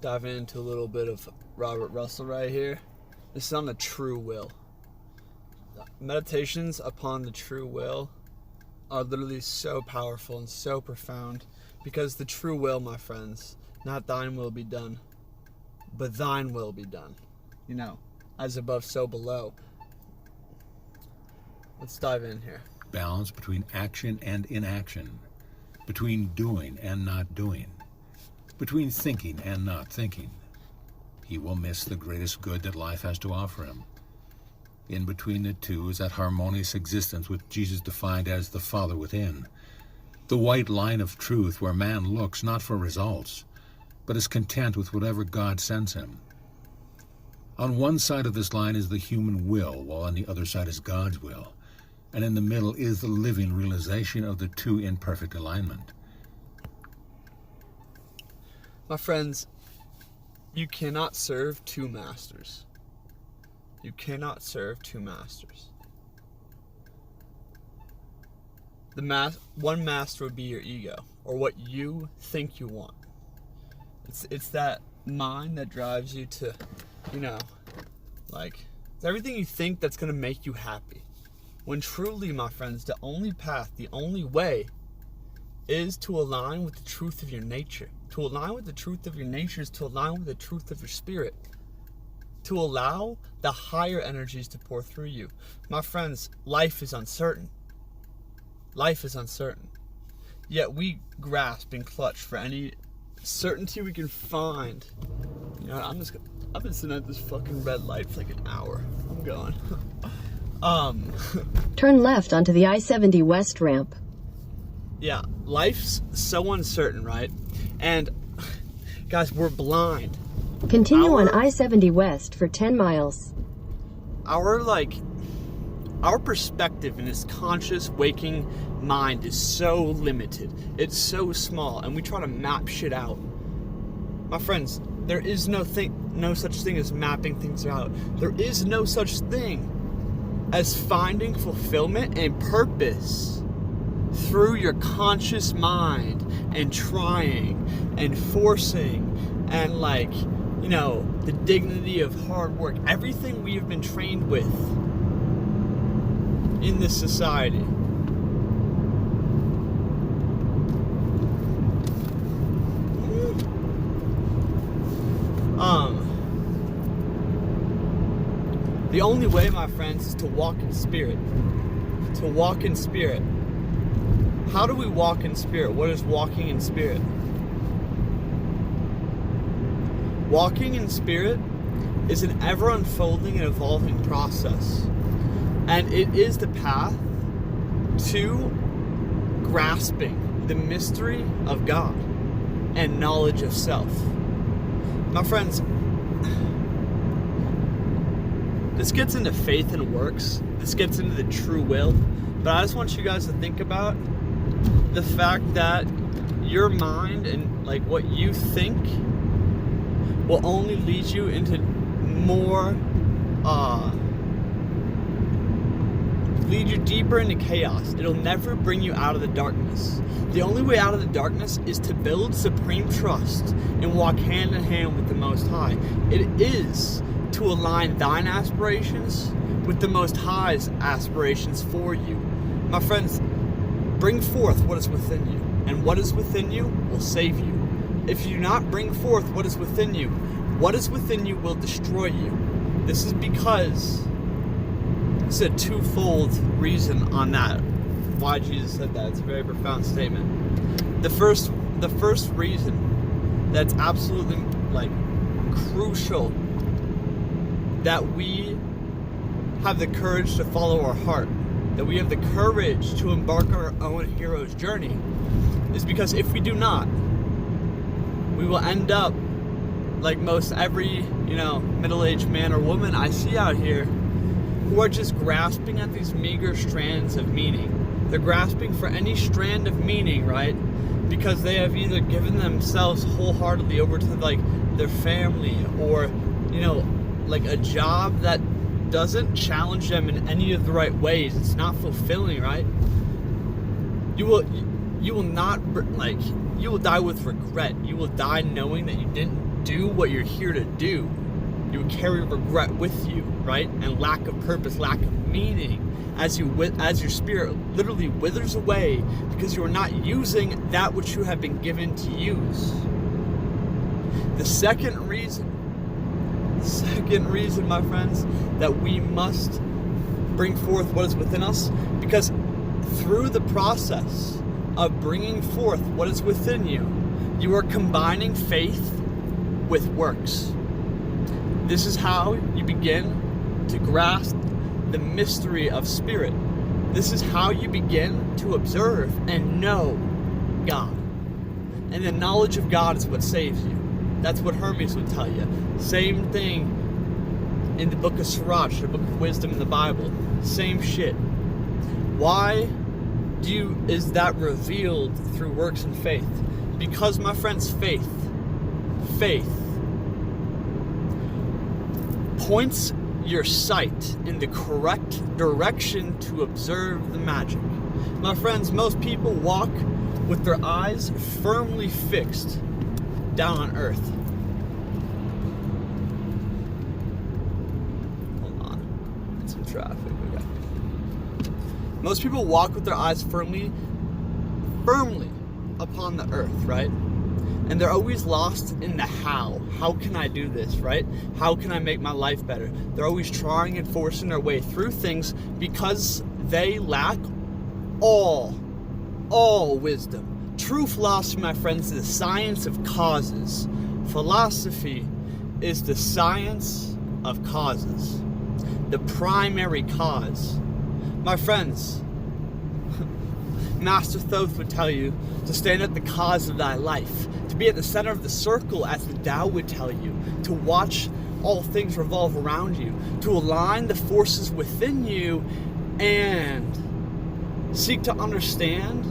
Diving into a little bit of Robert Russell right here. This is on the true will. Meditations upon the true will are literally so powerful and so profound, because the true will, my friends, not thine will be done, but thine will be done. You know, as above, so below. Let's dive in here. Balance between action and inaction, between doing and not doing, between thinking and not thinking. He will miss the greatest good that life has to offer him. In between the two is that harmonious existence which Jesus defined as the Father within, the white line of truth where man looks not for results, but is content with whatever God sends him. On one side of this line is the human will, while on the other side is God's will, and in the middle is the living realization of the two in perfect alignment. My friends, you cannot serve two masters. You cannot serve two masters. One master would be your ego, or what you think you want. It's that mind that drives you to, it's everything you think that's going to make you happy. When truly, my friends, the only path, the only way is to align with the truth of your nature. To align with the truth of your nature is to align with the truth of your spirit. To allow the higher energies to pour through you. My friends, life is uncertain. Life is uncertain. Yet we grasp and clutch for any certainty we can find. I've been sitting at this fucking red light for like an hour. I'm going. Turn left onto the I70 West ramp. Yeah, life's so uncertain, right? And guys, we're blind. Continue on I70 West for 10 miles. Our perspective in this conscious waking mind is so limited. It's so small, and we try to map shit out. My friends, there is no such thing as mapping things out. There is no such thing as finding fulfillment and purpose through your conscious mind and trying and forcing and the dignity of hard work. Everything we have been trained with in this society. The only way, my friends, is to walk in spirit. To walk in spirit. How do we walk in spirit? What is walking in spirit? Walking in spirit is an ever-unfolding and evolving process. And it is the path to grasping the mystery of God and knowledge of self. My friends, this gets into faith and works. This gets into the true will. But I just want you guys to think about the fact that your mind and what you think will only lead you into more, lead you deeper into chaos. It'll never bring you out of the darkness. The only way out of the darkness is to build supreme trust and walk hand in hand with the Most High. It is to align thine aspirations with the Most High's aspirations for you. My friends, bring forth what is within you, and what is within you will save you. If you do not bring forth what is within you will destroy you. This is because it's a twofold reason on that. Why Jesus said that. It's a very profound statement. The first reason that's absolutely crucial that we have the courage to follow our heart, that we have the courage to embark on our own hero's journey, is because if we do not, we will end up like most every, middle-aged man or woman I see out here who are just grasping at these meager strands of meaning. They're grasping for any strand of meaning, right? Because they have either given themselves wholeheartedly over to their family or, a job that doesn't challenge them in any of the right ways. It's not fulfilling, right? You will not You will die with regret. You will die knowing that you didn't do what you're here to do. You will carry regret with you, right? And lack of purpose, lack of meaning, as your spirit literally withers away because you are not using that which you have been given to use. The second reason, my friends, that we must bring forth what is within us, because through the process of bringing forth what is within you, you are combining faith with works. This is how you begin to grasp the mystery of spirit. This is how you begin to observe and know God. And the knowledge of God is what saves you. That's what Hermes would tell you. Same thing in the book of Sirach, the book of wisdom in the Bible. Same shit. Why is that revealed through works and faith? Because, my friends, faith points your sight in the correct direction to observe the magic. My friends, most people walk with their eyes firmly fixed down on earth. Hold on, it's some traffic. Okay. Most people walk with their eyes firmly upon the earth, right? And they're always lost in the how. How can I do this, right? How can I make my life better? They're always trying and forcing their way through things because they lack all wisdom. True philosophy, my friends, is the science of causes. Philosophy is the science of causes. The primary cause. My friends, Master Thoth would tell you to stand at the cause of thy life, to be at the center of the circle, as the Tao would tell you, to watch all things revolve around you, to align the forces within you and seek to understand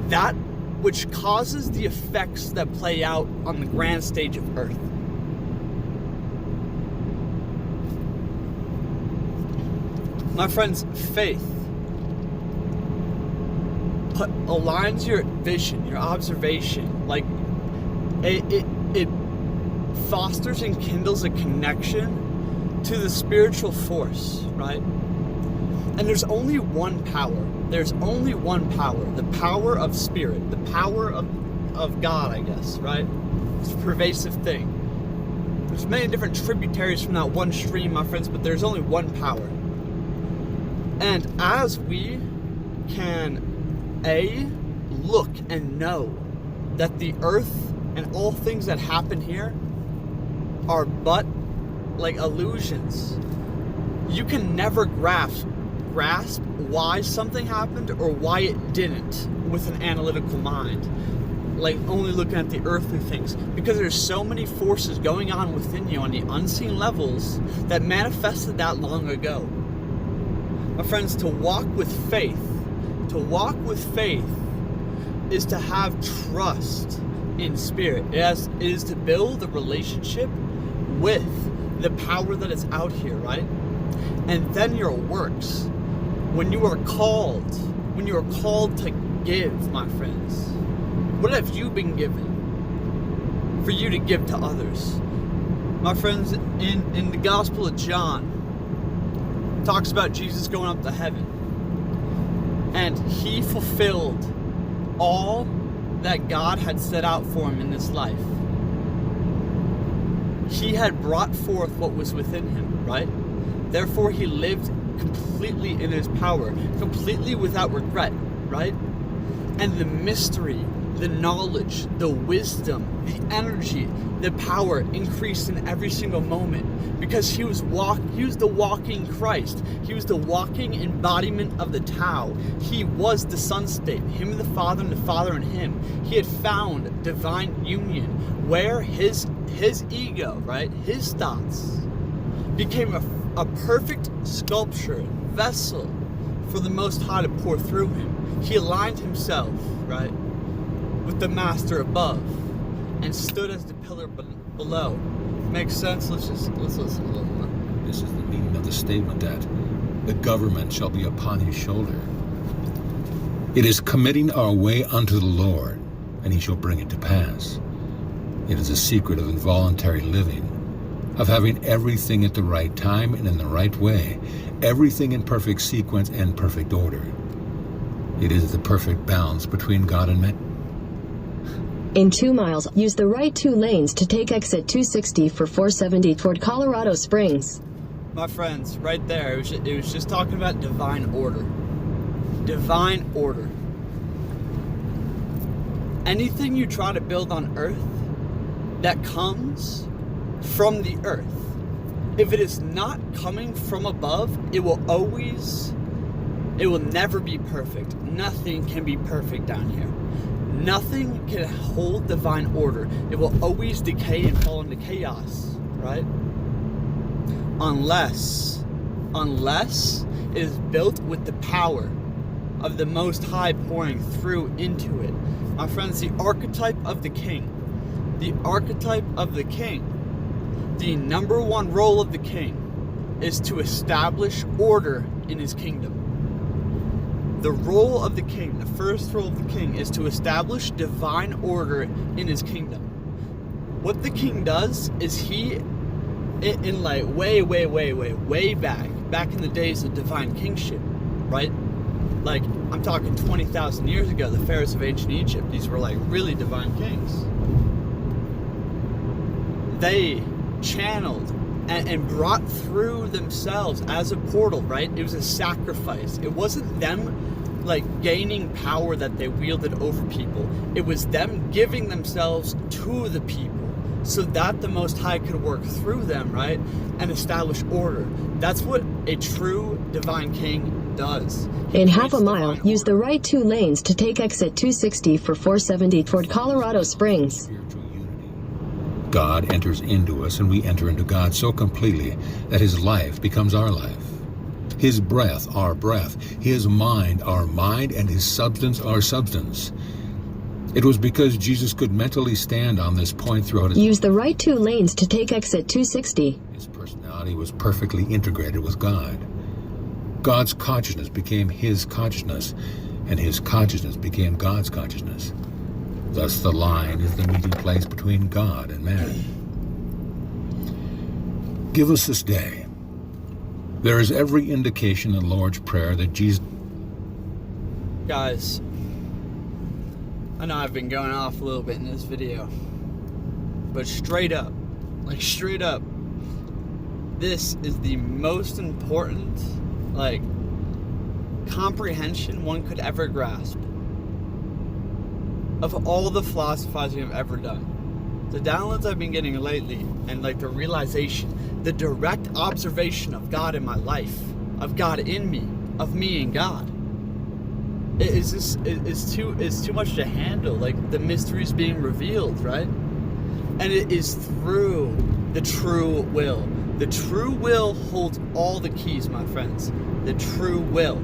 that which causes the effects that play out on the grand stage of Earth. My friends, faith aligns your vision, your observation. Like it fosters and kindles a connection to the spiritual force, right? And there's only one power. There's only one power. The power of spirit. The power of God, I guess, right? It's a pervasive thing. There's many different tributaries from that one stream, my friends, but there's only one power. And as we can look and know that the earth and all things that happen here are but like illusions, you can never grasp why something happened or why it didn't with an analytical mind, like only looking at the earthly things, because there's so many forces going on within you on the unseen levels that manifested that long ago. My friends, to walk with faith is to have trust in spirit. It is to build a relationship with the power that is out here, right? And then your works, when you are called to give, my friends, what have you been given for you to give to others? My friends, in the Gospel of John, talks about Jesus going up to heaven, and he fulfilled all that God had set out for him in this life. He had brought forth what was within him, right? Therefore, he lived completely in his power, completely without regret, right? And the mystery, the knowledge, the wisdom, the energy, the power increased in every single moment, because he was the walking Christ. He was the walking embodiment of the Tao. He was the sun state, him and the Father and him. He had found divine union, where his ego, right, his thoughts became a perfect sculpture, vessel for the Most High to pour through him. He aligned himself, right, with the Master above, and stood as the pillar below. Makes sense? Let's listen a little more. This is the meaning of the statement that the government shall be upon his shoulder. It is committing our way unto the Lord and he shall bring it to pass. It is a secret of involuntary living, of having everything at the right time and in the right way, everything in perfect sequence and perfect order. It is the perfect balance between God and man. In 2 miles, use the right 2 lanes to take exit 260 for 470 toward Colorado Springs. My friends, right there, it was just talking about divine order. Divine order. Anything you try to build on earth that comes from the earth, if it is not coming from above, it will never be perfect. Nothing can be perfect down here. Nothing can hold divine order. It will always decay and fall into chaos, right? Unless it is built with the power of the Most High pouring through into it. My friends, the archetype of the king, the number one role of the king is to establish order in his kingdom. The role of the king, the first role of the king, is to establish divine order in his kingdom. What the king does is he, in like way back in the days of divine kingship, right? Like, I'm talking 20,000 years ago, the pharaohs of ancient Egypt, these were like really divine kings. They channeled and brought through themselves as a portal, right? It was a sacrifice. It wasn't them like gaining power that they wielded over people. It was them giving themselves to the people so that the Most High could work through them, right? And establish order. That's what a true divine king does. In half a mile, use the right 2 lanes to take exit 260 for 470 toward Colorado Springs. God enters into us and we enter into God so completely that his life becomes our life. His breath, our breath. His mind, our mind, and his substance, our substance. It was because Jesus could mentally stand on this point throughout his life. Use the right 2 lanes to take exit 260. His personality was perfectly integrated with God. God's consciousness became his consciousness, and his consciousness became God's consciousness. Thus the line is the meeting place between God and man. Give us this day. There is every indication in the Lord's Prayer that Jesus... Guys, I know I've been going off a little bit in this video, but straight up, this is the most important, comprehension one could ever grasp of all the philosophizing I've ever done. The downloads I've been getting lately, and the realization, the direct observation of God in my life, of God in me, of me and God. It's too much to handle. The mysteries being revealed, right? And it is through the true will. The true will holds all the keys, my friends. The true will.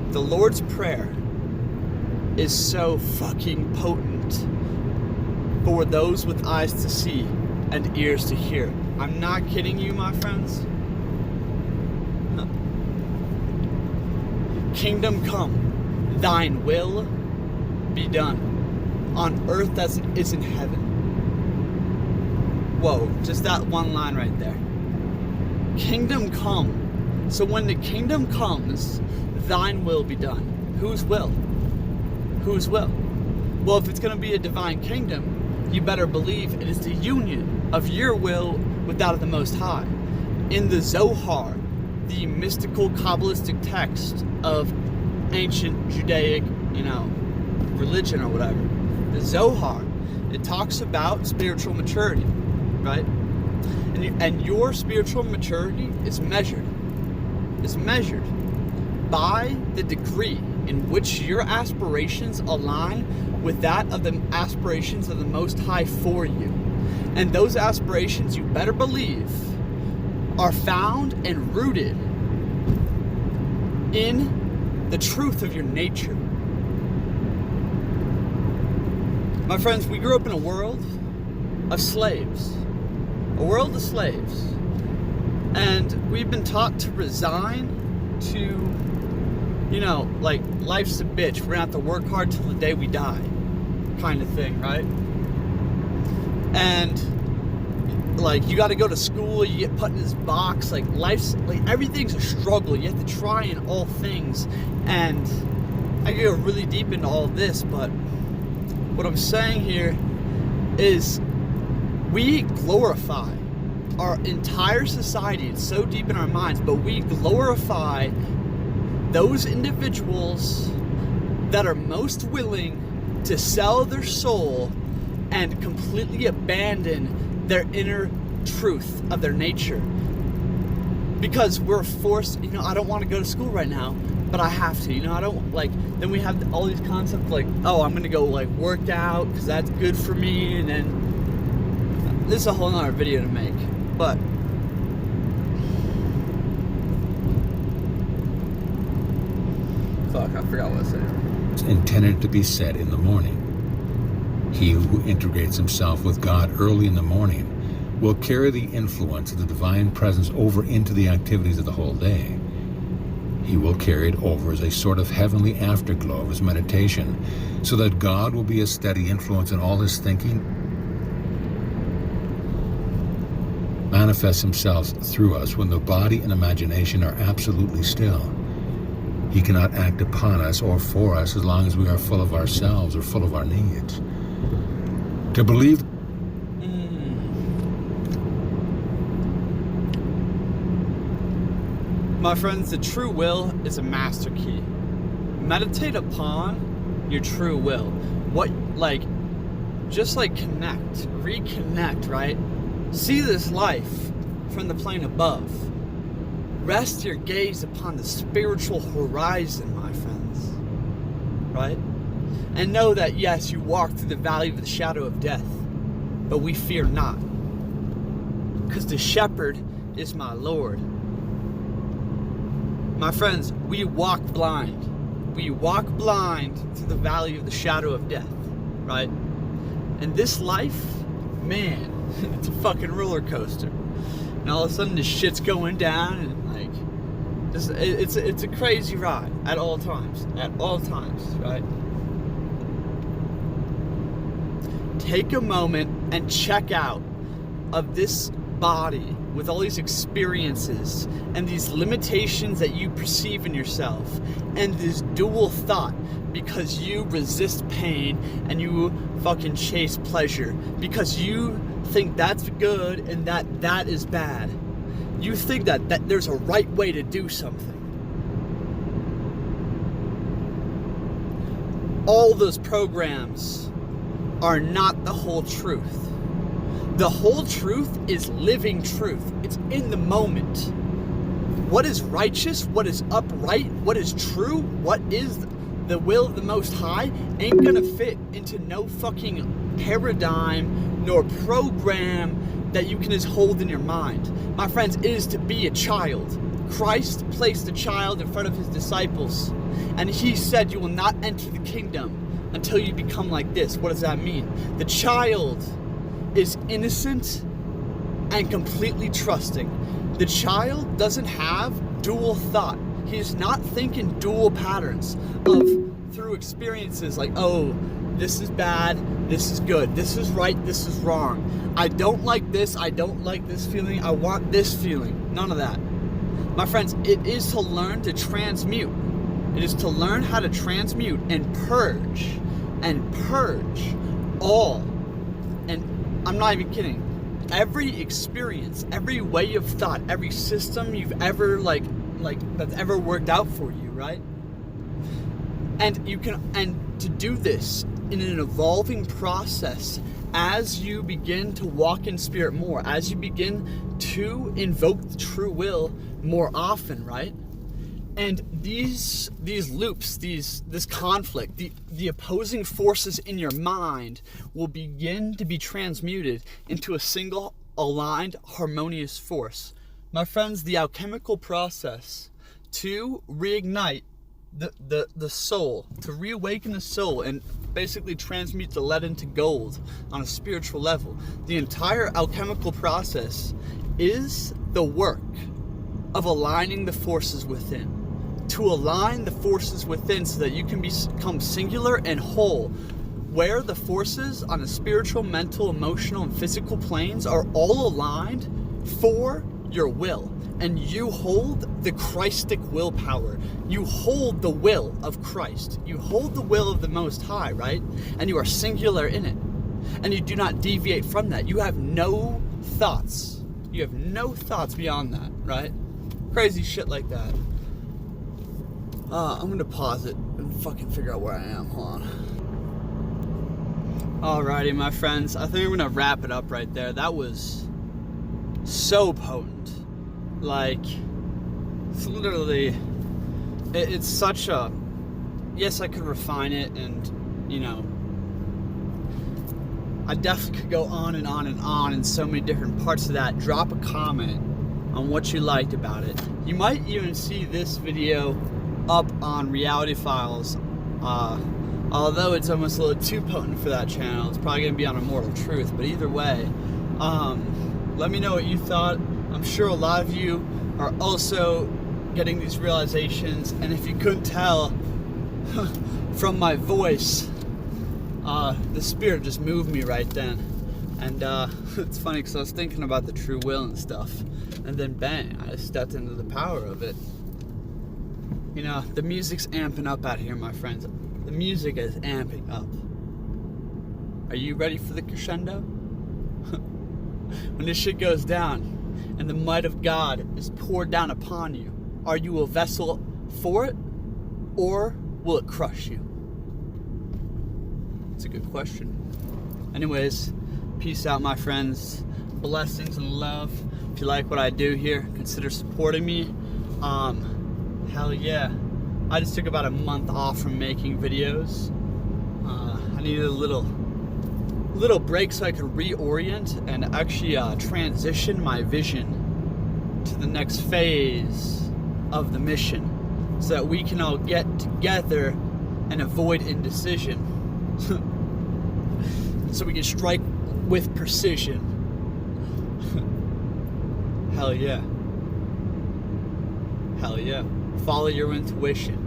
The Lord's Prayer is so fucking potent for those with eyes to see and ears to hear. I'm not kidding you, my friends. Kingdom come, thine will be done, on earth as it is in heaven. Whoa, just that one line right there. Kingdom come. So when the kingdom comes, thine will be done. Whose will? Whose will? Well, if it's going to be a divine kingdom, you better believe it is the union of your will with that of the Most High. In the Zohar, the mystical Kabbalistic text of ancient Judaic, religion or whatever, the Zohar, it talks about spiritual maturity, right? And your spiritual maturity is measured. It's measured by the degree in which your aspirations align with that of the aspirations of the Most High for you. And those aspirations, you better believe, are found and rooted in the truth of your nature. My friends, we grew up in a world of slaves. A world of slaves. And we've been taught to resign to, life's a bitch. We're gonna have to work hard till the day we die. kind of thing, right? And like, you got to go to school, you get put in this box, like life's, like everything's a struggle. You have to try in all things. And I can go really deep into all this, but what I'm saying here is we glorify our entire society. It's so deep in our minds, but we glorify those individuals that are most willing to sell their soul and completely abandon their inner truth of their nature. Because we're forced, I don't want to go to school right now, but I have to, I don't, like, then we have all these concepts like, oh, I'm going to go, like, work out because that's good for me, and then this is a whole nother video to make, but fuck, I forgot what I said. It's intended to be said in the morning. He who integrates himself with God early in the morning will carry the influence of the divine presence over into the activities of the whole day. He will carry it over as a sort of heavenly afterglow of his meditation, so that God will be a steady influence in all his thinking, manifests himself through us when the body and imagination are absolutely still. He cannot act upon us or for us as long as we are full of ourselves or full of our needs. To believe My friends, the true will is a master key. Meditate upon your true will. Just reconnect, right? See this life from the plane above. Rest your gaze upon the spiritual horizon, my friends, right? And know that, yes, you walk through the valley of the shadow of death, but we fear not, because the shepherd is my Lord. My friends, we walk blind. We walk blind through the valley of the shadow of death, right? And this life, man, it's a fucking roller coaster. And all of a sudden, this shit's going down, and it's a crazy ride at all times, right? Take a moment and check out of this body with all these experiences and these limitations that you perceive in yourself, and this dual thought, because you resist pain and you fucking chase pleasure, because you think that's good and that is bad. You think that there's a right way to do something. All those programs are not the whole truth. The whole truth is living truth. It's in the moment. What is righteous, what is upright, what is true, what is the will of the Most High ain't gonna fit into no fucking paradigm nor program that you can just hold in your mind. My friends, it is to be a child. Christ placed a child in front of his disciples, and he said, you will not enter the kingdom until you become like this. What does that mean? The child is innocent and completely trusting. The child doesn't have dual thought. He is not thinking dual patterns of through experiences like, oh, this is bad, this is good, this is right, this is wrong. I don't like this feeling, I want this feeling. None of that. My friends, it is to learn to transmute. It is to learn how to transmute and purge all. And I'm not even kidding. Every experience, every way of thought, every system you've ever that's ever worked out for you, right? And to do this in an evolving process as you begin to walk in spirit more, as you begin to invoke the true will more often, right? And these loops, this conflict, the opposing forces in your mind will begin to be transmuted into a single, aligned, harmonious force. My friends, the alchemical process to reignite the soul, to reawaken the soul and basically transmute the lead into gold on a spiritual level. The entire alchemical process is the work of aligning the forces within. To align the forces within so that you can become singular and whole where the forces on the spiritual, mental, emotional, and physical planes are all aligned for your will. And you hold the Christic willpower. You hold the will of Christ. You hold the will of the Most High, right? And you are singular in it. And you do not deviate from that. You have no thoughts. You have no thoughts beyond that, right? Crazy shit like that. I'm gonna pause it and fucking figure out where I am. Hold on. Alrighty, my friends. I think we're gonna wrap it up right there. That was so potent. Like, it's literally, it's such a, yes, I could refine it, and, you know, I definitely could go on and on and on in so many different parts of that. Drop a comment on what you liked about it. You might even see this video up on Reality Files, although it's almost a little too potent for that channel. It's probably going to be on Immortal Truth, but either way, let me know what you thought. I'm sure a lot of you are also getting these realizations, and if you couldn't tell from my voice, the Spirit just moved me right then. And it's funny because I was thinking about the true will and stuff, and then bang, I just stepped into the power of it. You know, the music's amping up out here, my friends. The music is amping up. Are you ready for the crescendo? When this shit goes down and the might of God is poured down upon you, are you a vessel for it, or will it crush you? It's a good question. Anyways, peace out, my friends. Blessings and love. If you like what I do here, consider supporting me. Hell yeah. I just took about a month off from making videos. I needed a little break so I could reorient and actually transition my vision to the next phase of the mission, so that we can all get together and avoid indecision. So we can strike with precision. Hell yeah. Hell yeah. Follow your intuition.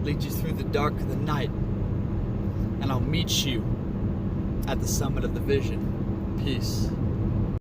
Lead you through the dark of the night. And I'll meet you at the summit of the vision. Peace.